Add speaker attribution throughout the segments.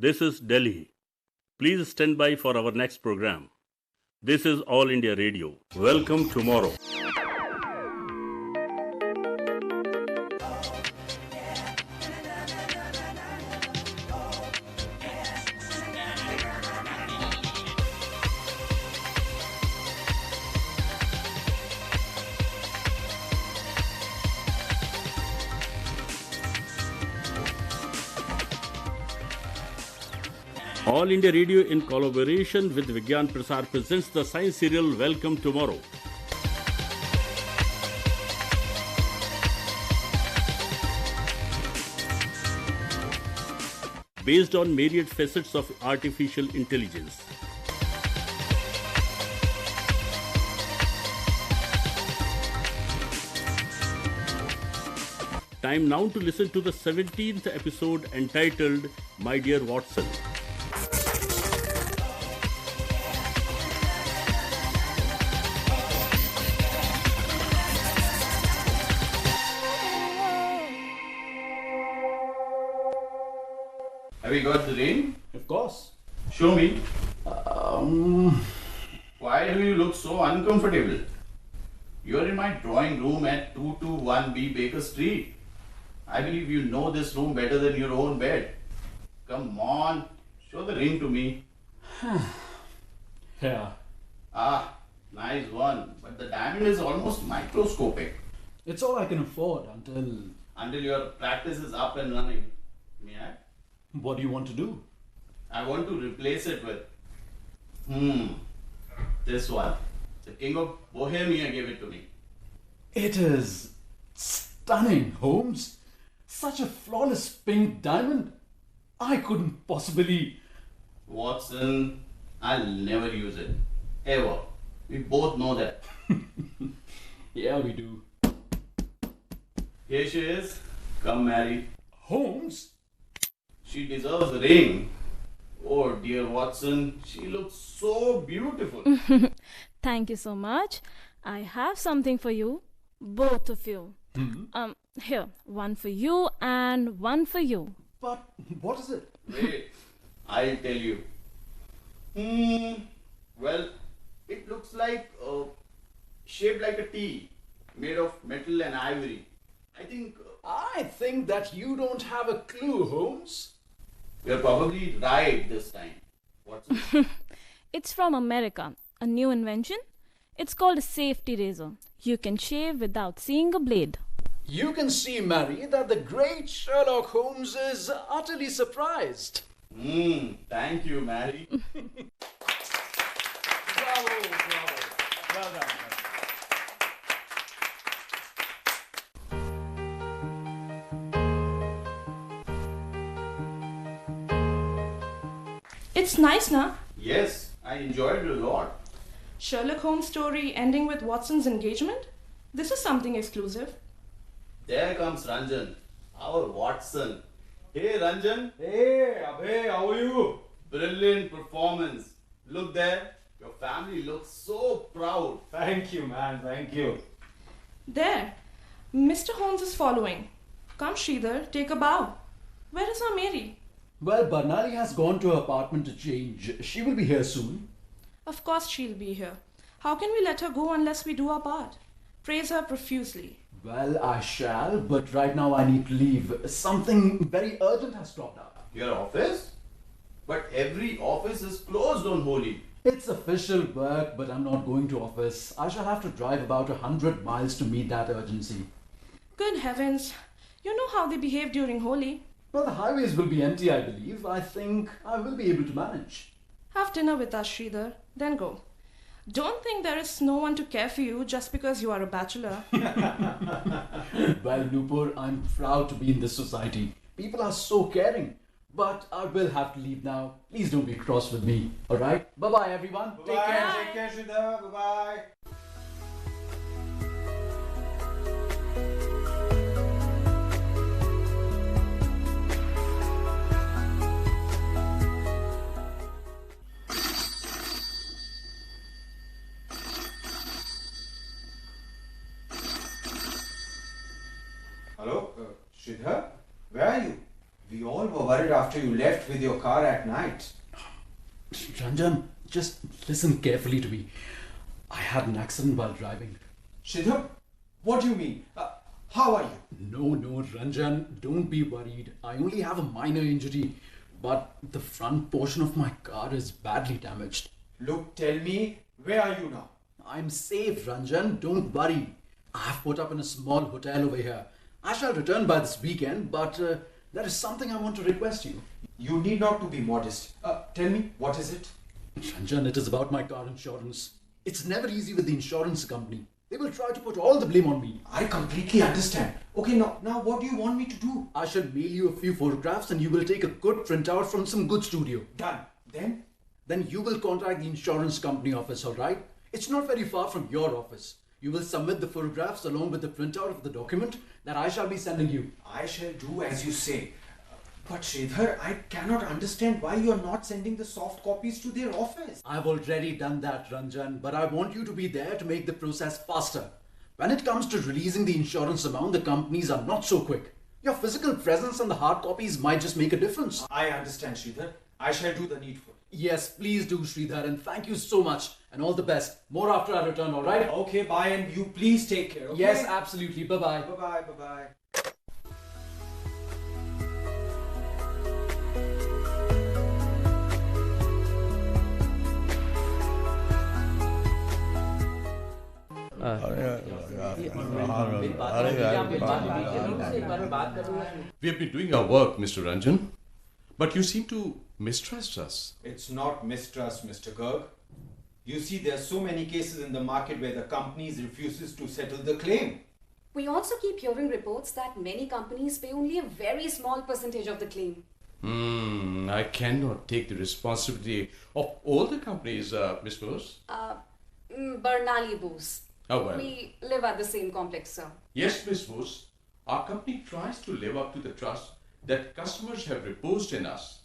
Speaker 1: This is Delhi. Please stand by for our next program. This is All India Radio. Welcome tomorrow. All India Radio in collaboration with Vigyan Prasar presents the science serial Welcome Tomorrow. Based on myriad facets of artificial intelligence. Time now to listen to the 17th episode entitled My Dear Watson.
Speaker 2: Have you got the ring?
Speaker 3: Of course.
Speaker 2: Show me. Why do you look so uncomfortable? You're in my drawing room at 221B Baker Street. I believe you know this room better than your own bed. Come on, show the ring to me.
Speaker 3: Yeah.
Speaker 2: Ah, nice one. But the diamond is almost microscopic.
Speaker 3: It's all I can afford
Speaker 2: Until your practice is up and running. May I?
Speaker 3: What do you want to do?
Speaker 2: I want to replace it with this one. The King of Bohemia gave it to me.
Speaker 3: It is stunning, Holmes. Such a flawless pink diamond. I couldn't possibly...
Speaker 2: Watson, I'll never use it. Ever. We both know that.
Speaker 3: Yeah, we do.
Speaker 2: Here she is. Come marry.
Speaker 3: Holmes?
Speaker 2: She deserves the ring. Oh dear Watson, she looks so beautiful.
Speaker 4: Thank you so much. I have something for you, both of you. Here, one for you and one for you.
Speaker 3: But what is it?
Speaker 2: Wait, I'll tell you. Well, it looks like shaped like a T, made of metal and ivory.
Speaker 3: I think that you don't have a clue, Holmes.
Speaker 2: You're probably right this time. Watson.
Speaker 4: It's from America, a new invention. It's called a safety razor. You can shave without seeing a blade.
Speaker 3: You can see, Mary, that the great Sherlock Holmes is utterly surprised.
Speaker 2: Thank you, Mary.
Speaker 3: Bravo, bravo. Well done.
Speaker 5: It's nice, na?
Speaker 2: Yes, I enjoyed it a lot.
Speaker 5: Sherlock Holmes story ending with Watson's engagement? This is something exclusive.
Speaker 2: There comes Ranjan, our Watson. Hey Ranjan,
Speaker 6: Hey, Abhay, how are you?
Speaker 2: brilliant performance. Look there, your family looks so proud.
Speaker 6: Thank you, man, thank you.
Speaker 5: There. Mr. Holmes is following. Come, Sridhar, take a bow. Where is our Mary?
Speaker 3: Well, Barnali has gone to her apartment to change. She will be here soon.
Speaker 5: Of course she'll be here. How can we let her go unless we do our part? Praise her profusely.
Speaker 3: Well, I shall, but right now I need to leave. Something very urgent has cropped up.
Speaker 2: Your office? But every office is closed on Holi.
Speaker 3: It's official work, but I'm not going to office. I shall have to drive about 100 miles to meet that urgency.
Speaker 5: Good heavens. You know how they behave during Holi.
Speaker 3: Well, the highways will be empty, I believe. I think I will be able to manage.
Speaker 5: Have dinner with us, Sridhar, then go. Don't think there is no one to care for you just because you are a bachelor.
Speaker 3: Well, Nupur, I'm proud to be in this society. People are so caring. But I will have to leave now. Please don't be cross with me. Alright? Bye-bye, everyone. Take care.
Speaker 6: Take care, Sridhar. Bye-bye. Hello, Sridhar? Where are you? We all were worried after you left with your car at night.
Speaker 3: Ranjan, just listen carefully to me. I had an accident while driving.
Speaker 6: Shridhar, what do you mean? How are you?
Speaker 3: No, Ranjan, don't be worried. I only have a minor injury, but the front portion of my car is badly damaged.
Speaker 6: Look, tell me, where are you now?
Speaker 3: I'm safe, Ranjan, don't worry. I have put up in a small hotel over here. I shall return by this weekend, but there is something I want to request you.
Speaker 6: You need not to be modest. Tell me, what is it?
Speaker 3: Ranjan, it is about my car insurance. It's never easy with the insurance company. They will try to put all the blame on me.
Speaker 6: I completely understand. Okay, now what do you want me to do?
Speaker 3: I shall mail you a few photographs and you will take a good printout from some good studio.
Speaker 6: Done. Then?
Speaker 3: Then you will contact the insurance company office, alright? It's not very far from your office. You will submit the photographs along with the printout of the document that I shall be sending you.
Speaker 6: I shall do as you say. But Shridhar, I cannot understand why you are not sending the soft copies to their office.
Speaker 3: I've already done that, Ranjan, but I want you to be there to make the process faster. When it comes to releasing the insurance amount, the companies are not so quick. Your physical presence and the hard copies might just make a difference.
Speaker 6: I understand, Shridhar. I shall do the needful.
Speaker 3: Yes, please do, Sridhar, and thank you so much. And all the best. More after I return, alright?
Speaker 6: Okay, bye, and you please take care, okay?
Speaker 3: Yes, absolutely. Bye-bye.
Speaker 6: Bye-bye, bye-bye.
Speaker 7: We have been doing our work, Mr. Ranjan, but you seem to mistrust us.
Speaker 6: It's not mistrust, Mr. Garg. You see, there are so many cases in the market where the companies refuses to settle the claim.
Speaker 8: We also keep hearing reports that many companies pay only a very small percentage of the claim.
Speaker 7: I cannot take the responsibility of all the companies, Miss Bose.
Speaker 8: Bernali Bose.
Speaker 7: Oh, well.
Speaker 8: We live at the same complex, sir.
Speaker 7: Yes, Miss Bose. Our company tries to live up to the trust that customers have reposed in us.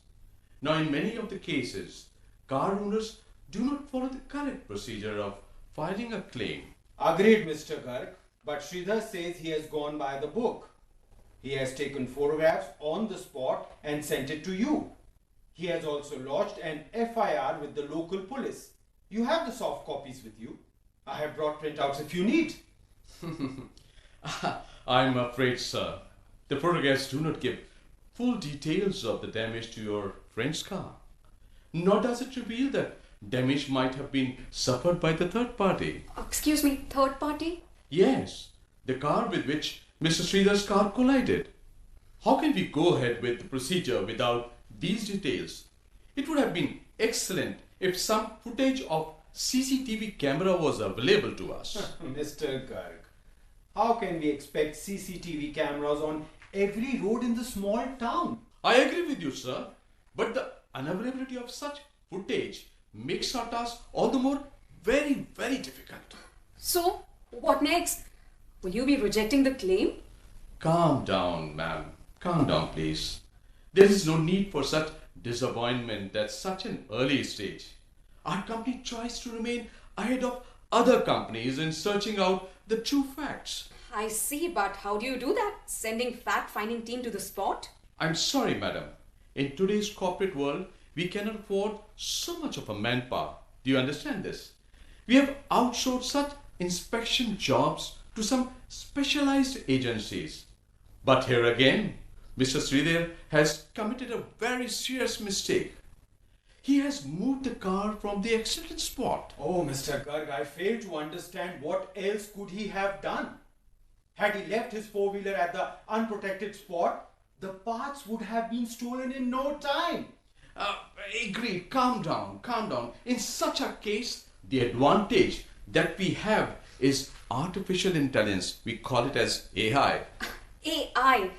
Speaker 7: Now, in many of the cases, car owners do not follow the correct procedure of filing a claim.
Speaker 6: Agreed, Mr. Garg. But Sridhar says he has gone by the book. He has taken photographs on the spot and sent it to you. He has also lodged an FIR with the local police. You have the soft copies with you. I have brought printouts if you need.
Speaker 7: I'm afraid, sir, the photographs do not give full details of the damage to your friend's car. Nor does it reveal that damage might have been suffered by the third party.
Speaker 8: Excuse me, third party?
Speaker 7: Yes, the car with which Mr. Sridhar's car collided. How can we go ahead with the procedure without these details? It would have been excellent if some footage of CCTV camera was available to us.
Speaker 6: Mr. Garg, how can we expect CCTV cameras on every road in the small town?
Speaker 7: I agree with you, sir, but the unavailability of such footage makes our task all the more very, very difficult.
Speaker 8: So, what next? Will you be rejecting the claim?
Speaker 7: Calm down, ma'am. Calm down, please. There is no need for such disappointment at such an early stage. Our company tries to remain ahead of other companies in searching out the true facts.
Speaker 8: I see, but how do you do that? Sending fact-finding team to the spot?
Speaker 7: I'm sorry, madam. In today's corporate world, we cannot afford so much of a manpower. Do you understand this? We have outsourced such inspection jobs to some specialized agencies. But here again, Mr. Sridhar has committed a very serious mistake. He has moved the car from the accident spot.
Speaker 6: Oh, Mr. Garg, I fail to understand what else could he have done. Had he left his four-wheeler at the unprotected spot, the parts would have been stolen in no time.
Speaker 7: Agreed. Calm down, calm down. In such a case, the advantage that we have is artificial intelligence. We call it as AI.
Speaker 8: AI?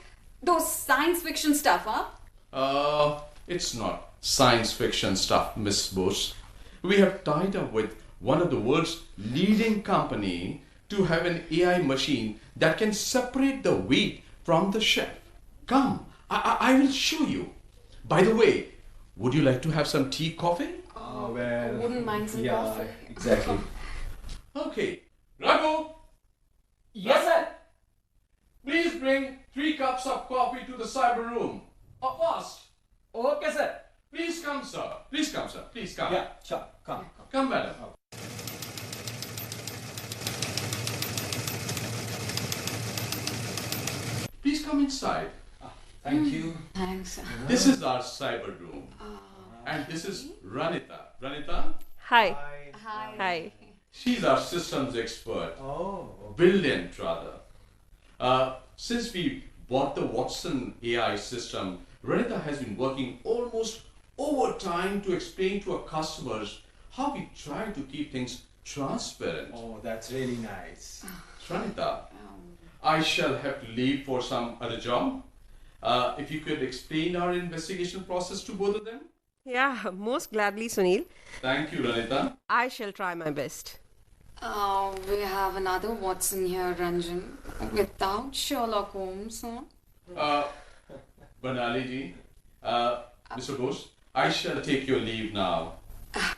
Speaker 8: Those science fiction stuff, huh?
Speaker 7: It's not science fiction stuff, Miss Bose. We have tied up with one of the world's leading company to have an AI machine that can separate the wheat from the chaff. Come, I will show you. By the way, would you like to have some tea, coffee?
Speaker 6: Well,
Speaker 8: Wouldn't mind some
Speaker 6: yeah,
Speaker 8: coffee.
Speaker 6: exactly.
Speaker 7: Okay. Raghu,
Speaker 3: Yes, sir.
Speaker 7: please bring 3 cups of coffee to the cyber room.
Speaker 3: Of
Speaker 7: please come.
Speaker 6: Yeah, sure. Come.
Speaker 7: Come, madam. Please come inside.
Speaker 6: Thank you.
Speaker 8: Thanks.
Speaker 7: This is our cyber room. And this is Ranita. Ranita,
Speaker 5: Hi.
Speaker 8: Hi.
Speaker 5: Hi.
Speaker 7: she's our systems expert.
Speaker 6: Oh.
Speaker 7: Brilliant, rather. Since we bought the Watson AI system, Ranita has been working almost overtime to explain to our customers how we try to keep things transparent.
Speaker 6: Oh, that's really nice.
Speaker 7: Ranita, I shall have to leave for some other job. If you could explain our investigation process to both of them.
Speaker 9: Yeah, most gladly, Sunil.
Speaker 7: Thank you, Ranita.
Speaker 9: I shall try my best.
Speaker 8: Oh, we have another Watson here, Ranjan. Without Sherlock Holmes, huh?
Speaker 7: Banali ji, Mr. Bose, I shall take your leave now.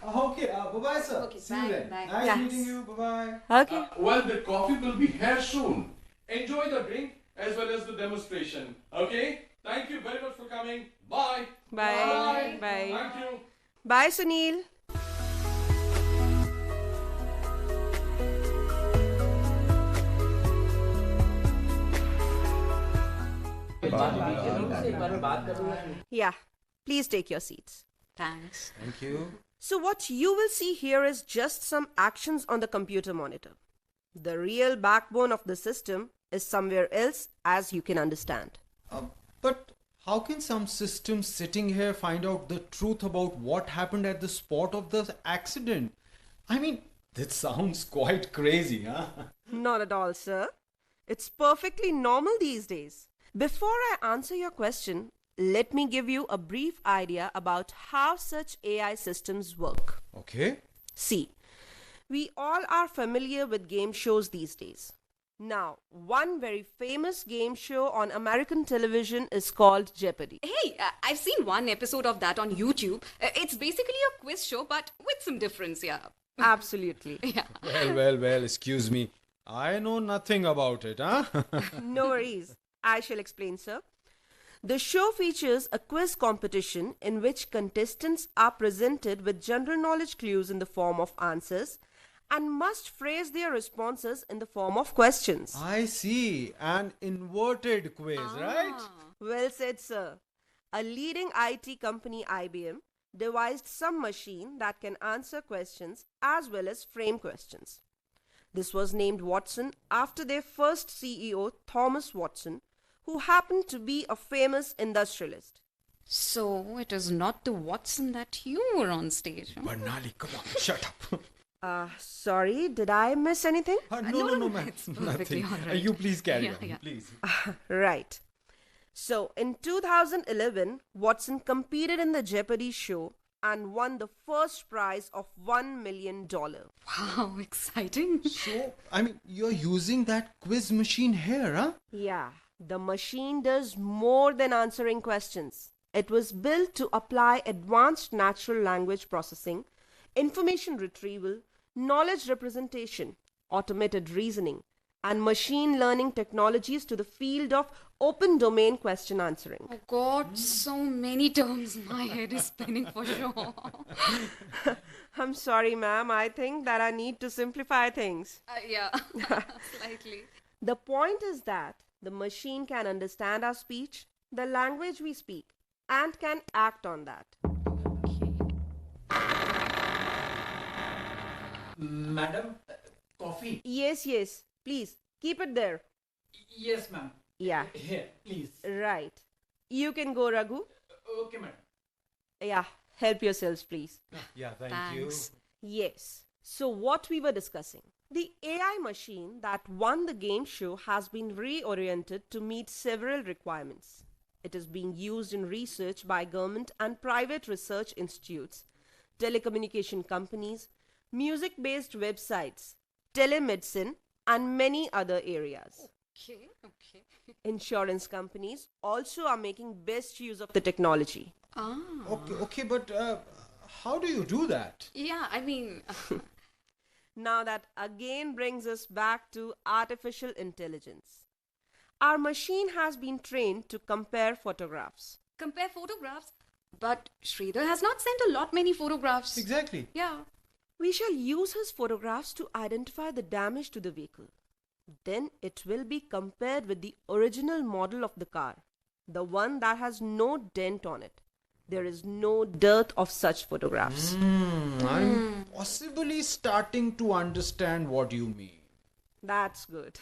Speaker 6: Okay, bye-bye, sir.
Speaker 8: Okay,
Speaker 6: See
Speaker 8: bye,
Speaker 6: you then.
Speaker 8: bye.
Speaker 6: Nice
Speaker 9: Yes.
Speaker 6: meeting you. Bye-bye.
Speaker 9: Okay.
Speaker 7: Well, the coffee will be here soon. Enjoy the drink as well as the demonstration. Okay? Thank you very much for coming. Bye.
Speaker 9: Bye. Bye.
Speaker 7: Thank you.
Speaker 9: Bye, Sunil. Yeah, please take your seats.
Speaker 8: Thanks.
Speaker 6: Thank you.
Speaker 9: So, what you will see here is just some actions on the computer monitor. The real backbone of the system is somewhere else, as you can understand.
Speaker 6: But how can some system sitting here find out the truth about what happened at the spot of the accident? I mean, that sounds quite crazy, huh?
Speaker 9: Not at all, sir. It's perfectly normal these days. Before I answer your question, let me give you a brief idea about how such AI systems work.
Speaker 6: Okay.
Speaker 9: See, we all are familiar with game shows these days. Now, one very famous game show on American television is called Jeopardy.
Speaker 8: Hey, I've seen one episode of that on YouTube. It's basically a quiz show, but with some difference, yeah.
Speaker 9: Absolutely.
Speaker 8: Yeah.
Speaker 6: Well, excuse me. I know nothing about it, huh?
Speaker 9: No worries. I shall explain, sir. The show features a quiz competition in which contestants are presented with general knowledge clues in the form of answers and must phrase their responses in the form of questions.
Speaker 6: I see. An inverted quiz, right?
Speaker 9: Well said, sir. A leading IT company, IBM, devised some machine that can answer questions as well as frame questions. This was named Watson after their first CEO, Thomas Watson, who happened to be a famous industrialist.
Speaker 8: So it is not the Watson that you were on stage, huh?
Speaker 6: Banali, come on, shut up.
Speaker 9: Sorry, did I miss anything?
Speaker 6: No, ma'am.
Speaker 8: It's perfectly
Speaker 6: Nothing.
Speaker 8: all right.
Speaker 6: You please carry
Speaker 8: Yeah,
Speaker 6: on,
Speaker 8: yeah.
Speaker 6: please.
Speaker 9: Right. So, in 2011, Watson competed in the Jeopardy show and won the first prize of $1 million.
Speaker 8: Wow, exciting.
Speaker 6: So, I mean, you're using that quiz machine here, huh?
Speaker 9: Yeah, the machine does more than answering questions. It was built to apply advanced natural language processing, information retrieval, knowledge representation, automated reasoning, and machine learning technologies to the field of open domain question answering.
Speaker 8: Oh God, so many terms. My head is spinning for sure.
Speaker 9: I'm sorry, ma'am. I think that I need to simplify things.
Speaker 8: Yeah, slightly.
Speaker 9: The point is that the machine can understand our speech, the language we speak, and can act on that.
Speaker 3: Madam, coffee.
Speaker 9: Yes, please keep it there.
Speaker 3: Yes, ma'am.
Speaker 9: Yeah,
Speaker 3: Here, please.
Speaker 9: right. You can go, Raghu.
Speaker 3: Okay, madam.
Speaker 9: Yeah, help yourselves, please.
Speaker 6: Yeah, thank
Speaker 8: Thanks.
Speaker 9: Yes. So, what we were discussing. The AI machine that won the game show has been reoriented to meet several requirements. It is being used in research by government and private research institutes, telecommunication companies, music-based websites, telemedicine, and many other areas.
Speaker 8: Okay.
Speaker 9: Insurance companies also are making best use of the technology.
Speaker 8: Ah.
Speaker 6: you. Okay, but how do you do that?
Speaker 8: Yeah, I mean,
Speaker 9: Now that again brings us back to artificial intelligence. Our machine has been trained to compare photographs.
Speaker 8: compare photographs. But Sridhar has not sent a lot many photographs.
Speaker 6: Exactly.
Speaker 8: Yeah.
Speaker 9: We shall use his photographs to identify the damage to the vehicle. Then it will be compared with the original model of the car, the one that has no dent on it. There is no dearth of such photographs.
Speaker 6: I'm possibly starting to understand what you mean.
Speaker 9: That's good.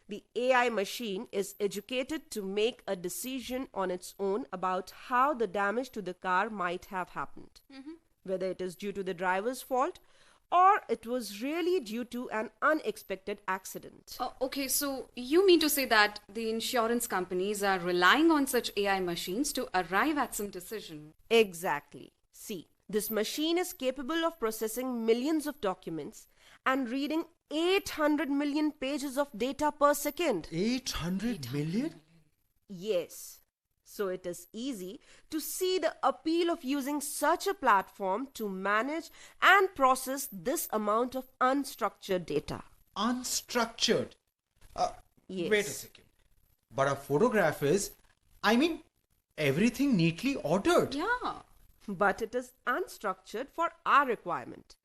Speaker 9: The AI machine is educated to make a decision on its own about how the damage to the car might have happened. Whether it is due to the driver's fault or it was really due to an unexpected accident.
Speaker 8: Okay, so you mean to say that the insurance companies are relying on such AI machines to arrive at some decision?
Speaker 9: Exactly. See, this machine is capable of processing millions of documents and reading 800 million pages of data per second.
Speaker 6: 800 million?
Speaker 9: Yes. So it is easy to see the appeal of using such a platform to manage and process this amount of unstructured data.
Speaker 6: Unstructured?
Speaker 9: Yes.
Speaker 6: Wait a second. But a photograph is, everything neatly ordered.
Speaker 8: Yeah.
Speaker 9: But it is unstructured for our requirement.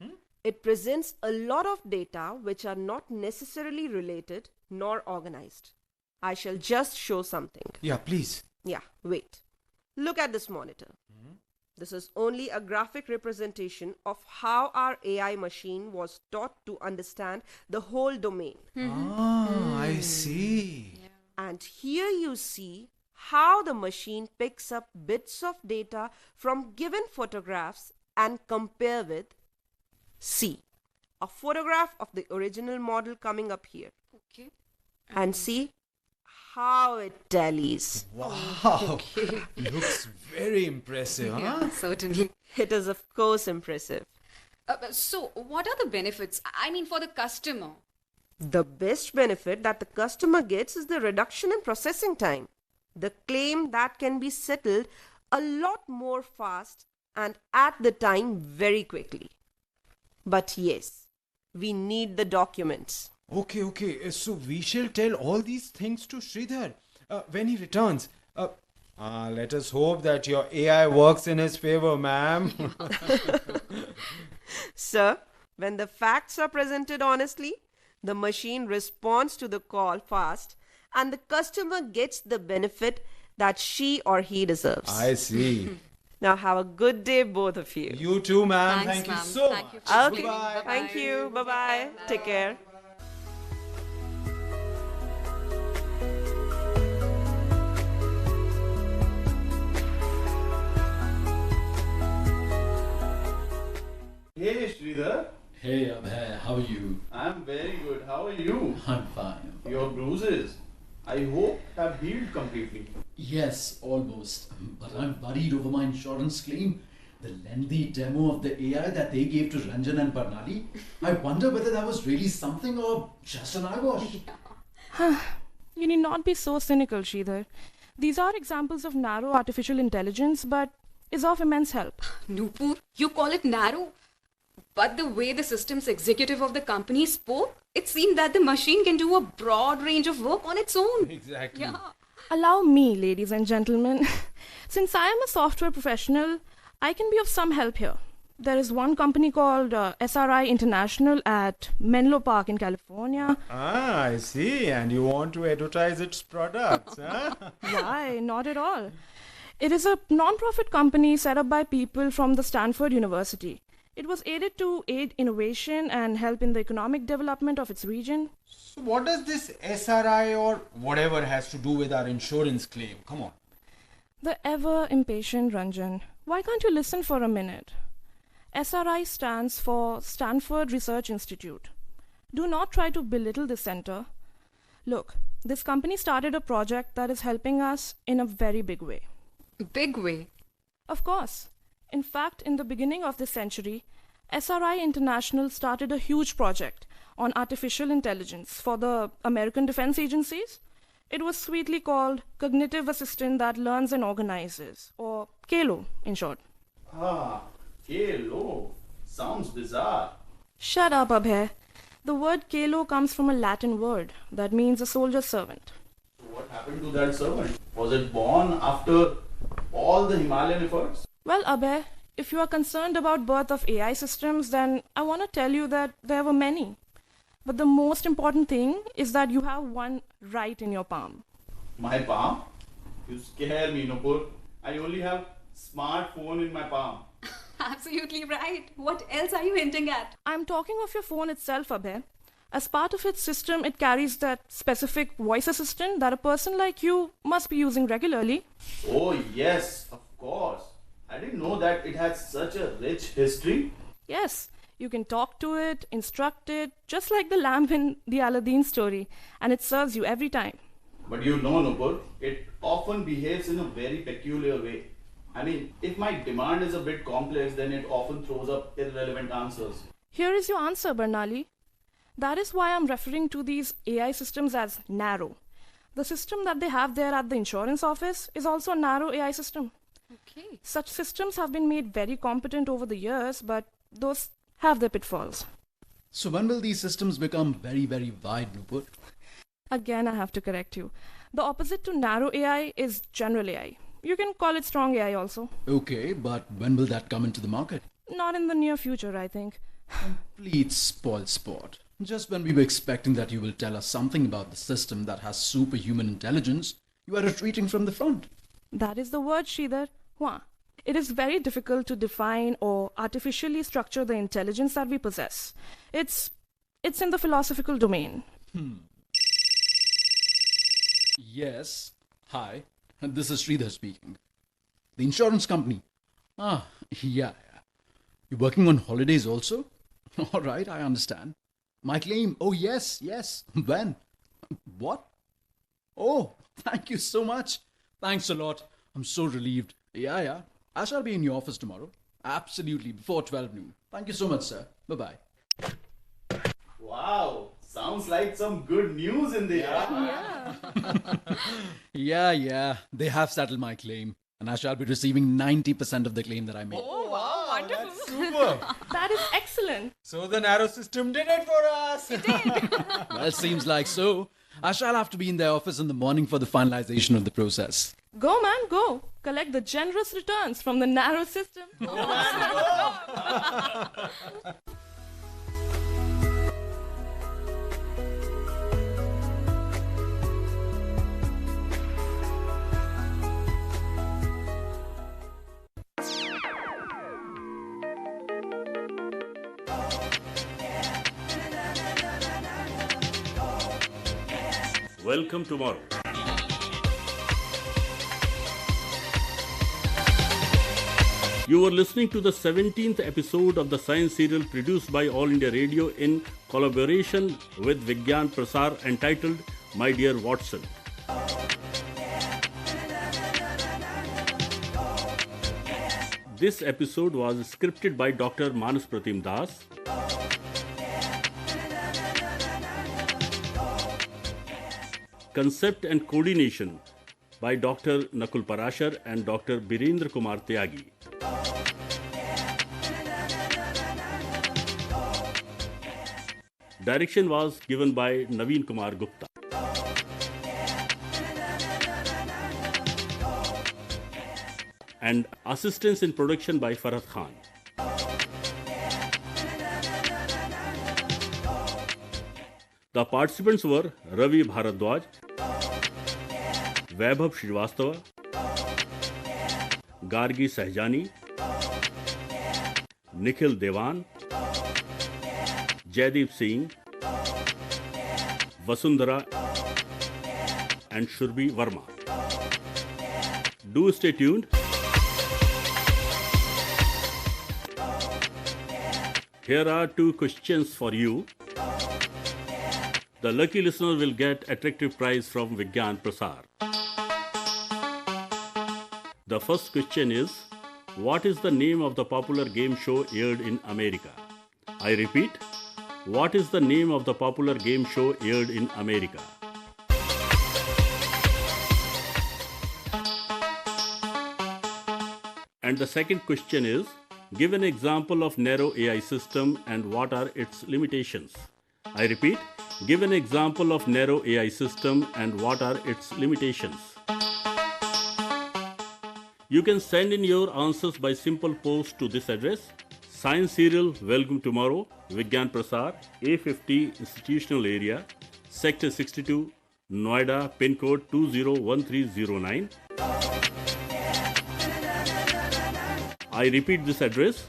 Speaker 9: It presents a lot of data which are not necessarily related nor organized. I shall just show something.
Speaker 6: Yeah, please.
Speaker 9: Yeah, wait. Look at this monitor. This is only a graphic representation of how our AI machine was taught to understand the whole domain.
Speaker 6: I see.
Speaker 9: And here you see how the machine picks up bits of data from given photographs and compare with. See, a photograph of the original model coming up here.
Speaker 8: Okay.
Speaker 9: And see how it tallies.
Speaker 6: Wow. Looks very impressive, huh?
Speaker 8: Yeah, certainly.
Speaker 9: It is, of course, impressive.
Speaker 8: So, what are the benefits? I mean, for the customer.
Speaker 9: The best benefit that the customer gets is the reduction in processing time. The claim that can be settled a lot more fast and at the time very quickly. But yes, we need the documents.
Speaker 6: Okay. So we shall tell all these things to Sridhar when he returns. Let us hope that your AI works in his favor, ma'am.
Speaker 9: Sir, when the facts are presented honestly, the machine responds to the call fast and the customer gets the benefit that she or he deserves.
Speaker 6: I see.
Speaker 9: Now have a good day, both of you.
Speaker 6: You too, ma'am.
Speaker 8: Thanks,
Speaker 6: Thank you
Speaker 8: ma'am.
Speaker 6: so
Speaker 8: Thank you.
Speaker 6: much.
Speaker 9: Okay,
Speaker 6: Bye-bye.
Speaker 9: thank you. Bye-bye. Take care.
Speaker 2: Hey Sridhar,
Speaker 3: Hey Abhay, how are you?
Speaker 2: I'm very good. How are you?
Speaker 3: I'm fine.
Speaker 2: Your bruises, I hope, have healed completely.
Speaker 3: Yes, almost. But I'm worried over my insurance claim. The lengthy demo of the AI that they gave to Ranjan and Barnali. I wonder whether that was really something or just an eyewash.
Speaker 5: You need not be so cynical, Sridhar. These are examples of narrow artificial intelligence, but is of immense help.
Speaker 8: Nupur, you call it narrow? But the way the systems executive of the company spoke, it seemed that the machine can do a broad range of work on its own.
Speaker 6: Exactly.
Speaker 8: Yeah.
Speaker 5: Allow me, ladies and gentlemen. Since I am a software professional, I can be of some help here. There is one company called SRI International at Menlo Park in California.
Speaker 6: I see. And you want to advertise its products, huh?
Speaker 5: Why? Not at all. It is a non-profit company set up by people from the Stanford University. It was aided to aid innovation and help in the economic development of its region.
Speaker 6: So what does this SRI or whatever has to do with our insurance claim? Come on.
Speaker 5: The ever impatient Ranjan. Why can't you listen for a minute? SRI stands for Stanford Research Institute. Do not try to belittle this center. Look, this company started a project that is helping us in a very big way.
Speaker 8: Big way.
Speaker 5: Of course. In fact, in the beginning of this century, SRI International started a huge project on artificial intelligence for the American defense agencies. It was sweetly called Cognitive Assistant That Learns and Organizes, or CALO in short.
Speaker 2: CALO. Sounds bizarre.
Speaker 5: Shut up, Abhay. The word CALO comes from a Latin word that means a soldier's servant.
Speaker 2: What happened to that servant? Was it born after all the Himalayan efforts?
Speaker 5: Well, Abhay, if you are concerned about birth of AI systems, then I want to tell you that there were many. But the most important thing is that you have one right in your palm.
Speaker 2: My palm? You scare me, Nupur. I only have smartphone in my palm.
Speaker 8: Absolutely right. What else are you hinting at?
Speaker 5: I'm talking of your phone itself, Abhay. As part of its system, it carries that specific voice assistant that a person like you must be using regularly.
Speaker 2: Oh, yes, of course. I didn't know that it has such a rich history.
Speaker 5: Yes, you can talk to it, instruct it, just like the lamp in the Aladdin story, and it serves you every time.
Speaker 2: But you know, Nupur, it often behaves in a very peculiar way. I mean, if my demand is a bit complex, then it often throws up irrelevant answers.
Speaker 5: Here is your answer, Bernali. That is why I'm referring to these AI systems as narrow. The system that they have there at the insurance office is also a narrow AI system.
Speaker 8: Okay.
Speaker 5: Such systems have been made very competent over the years, but those have their pitfalls.
Speaker 3: So when will these systems become very, very wide, Nupur?
Speaker 5: Again, I have to correct you. The opposite to narrow AI is general AI. You can call it strong AI also.
Speaker 3: Okay, but when will that come into the market?
Speaker 5: Not in the near future, I think.
Speaker 3: Complete spoil sport. Just when we were expecting that you will tell us something about the system that has superhuman intelligence, you are retreating from the front.
Speaker 5: That is the word, Sridhar. Hua. It is very difficult to define or artificially structure the intelligence that we possess. It's in the philosophical domain.
Speaker 3: Yes. Hi. This is Sridhar speaking. The insurance company. Yeah. You're working on holidays also? All right, I understand. My claim. Oh, yes. When? What? Oh, thank you so much. Thanks a lot. I'm so relieved. Yeah. I shall be in your office tomorrow. Absolutely, before 12 noon. Thank you so much, sir. Bye-bye.
Speaker 2: Wow, sounds like some good news in there.
Speaker 3: Yeah. They have settled my claim. And I shall be receiving 90% of the claim that I made.
Speaker 6: Oh, wow, wonderful. That's super.
Speaker 5: That is excellent.
Speaker 6: So the narrow system did it for us.
Speaker 3: Well, seems like so. I shall have to be in their office in the morning for the finalization of the process.
Speaker 5: Go, man, go. Collect the generous returns from the narrow system.
Speaker 1: Welcome tomorrow. You were listening to the 17th episode of the science serial produced by All India Radio in collaboration with Vigyan Prasar entitled My Dear Watson. This episode was scripted by Dr. Manas Pratim Das. Concept and coordination by Dr. Nakul Parashar and Dr. Birendra Kumar Tyagi. Direction was given by Naveen Kumar Gupta. And assistance in production by Farhad Khan. The participants were Ravi Bharadwaj, Vaibhav Srivastava, Gargi Sahjani, Nikhil Devan, Jaideep Singh, Vasundhara and Shurbi Verma. Do stay tuned. Here are 2 questions for you. The lucky listener will get attractive prize from Vigyan Prasar. The first question is, what is the name of the popular game show aired in America? I repeat, what is the name of the popular game show aired in America? And the second question is, give an example of narrow AI system and what are its limitations? I repeat, give an example of narrow AI system and what are its limitations? You can send in your answers by simple post to this address: Science Serial Welcome Tomorrow, Vigyan Prasar, A50 Institutional Area, Sector 62, Noida, pin code 201309. I repeat this address: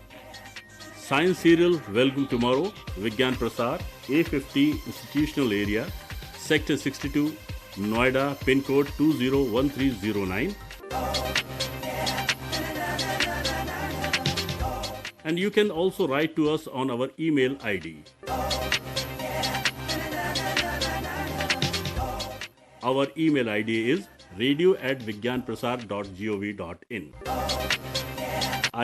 Speaker 1: Science Serial Welcome Tomorrow, Vigyan Prasar, A50 Institutional Area, Sector 62, Noida, pin code 201309. And you can also write to us on our email ID. Our email ID is radio@vigyanprasar.gov.in.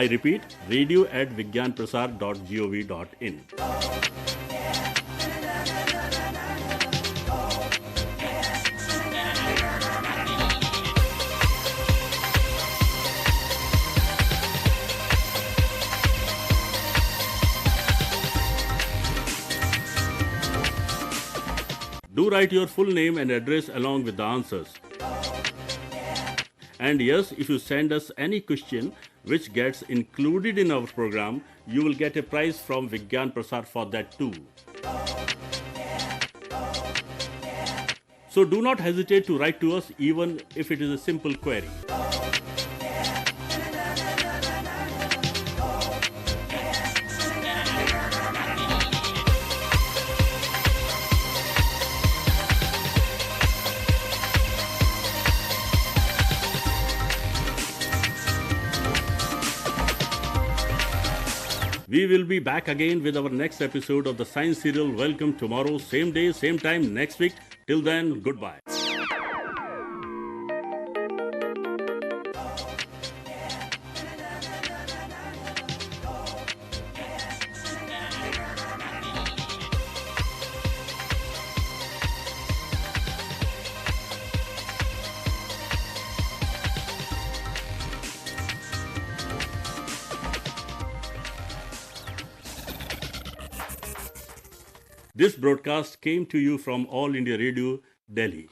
Speaker 1: I repeat, radio@vigyanprasar.gov.in. Do write your full name and address along with the answers. And yes, if you send us any question which gets included in our program, you will get a prize from Vigyan Prasar for that too. So do not hesitate to write to us even if it is a simple query. We will be back again with our next episode of the Science Serial Welcome Tomorrow, same day, same time next week. Till then, goodbye. This broadcast came to you from All India Radio, Delhi.